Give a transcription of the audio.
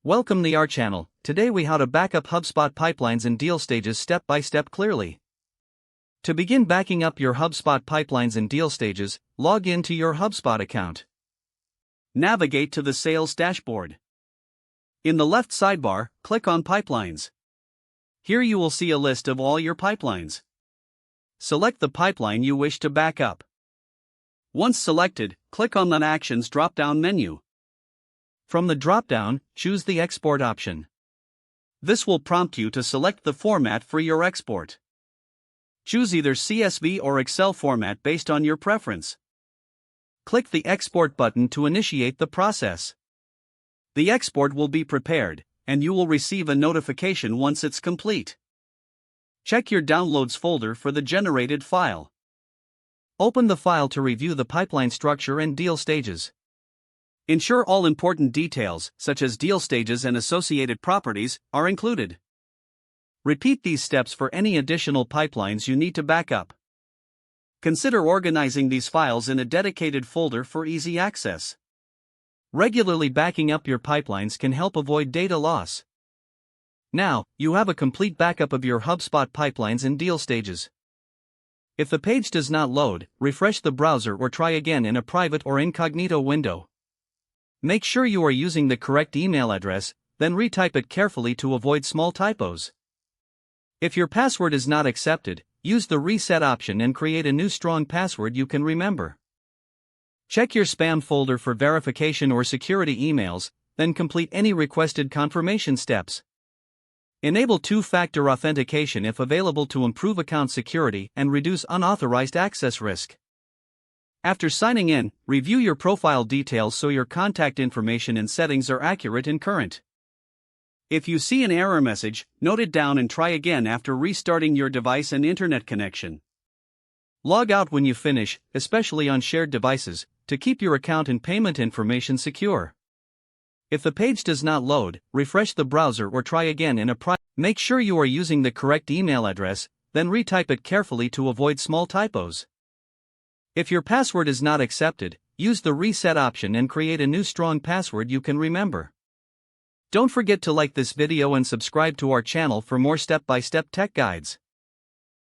Welcome to our channel. Today we how to back up HubSpot pipelines and deal stages step by step clearly. To begin backing up your HubSpot pipelines and deal stages, log in to your HubSpot account. Navigate to the sales dashboard. In the left sidebar, click on Pipelines. Here you will see a list of all your pipelines. Select the pipeline you wish to back up. Once selected, click on the Actions drop-down menu. From the drop-down, choose the Export option. This will prompt you to select the format for your export. Choose either CSV or Excel format based on your preference. Click the Export button to initiate the process. The export will be prepared, and you will receive a notification once it's complete. Check your Downloads folder for the generated file. Open the file to review the pipeline structure and deal stages. Ensure all important details, such as deal stages and associated properties, are included. Repeat these steps for any additional pipelines you need to back up. Consider organizing these files in a dedicated folder for easy access. Regularly backing up your pipelines can help avoid data loss. Now, you have a complete backup of your HubSpot pipelines and deal stages. If the page does not load, refresh the browser or try again in a private or incognito window. Make sure you are using the correct email address, then retype it carefully to avoid small typos. If your password is not accepted, use the reset option and create a new strong password you can remember. Check your spam folder for verification or security emails, then complete any requested confirmation steps. Enable two-factor authentication if available to improve account security and reduce unauthorized access risk. After signing in, review your profile details so your contact information and settings are accurate and current. If you see an error message, note it down and try again after restarting your device and internet connection. Log out when you finish, especially on shared devices, to keep your account and payment information secure. If the page does not load, refresh the browser or try again in a private. Make sure you are using the correct email address, then retype it carefully to avoid small typos. If your password is not accepted, use the reset option and create a new strong password you can remember. Don't forget to like this video and subscribe to our channel for more step-by-step tech guides.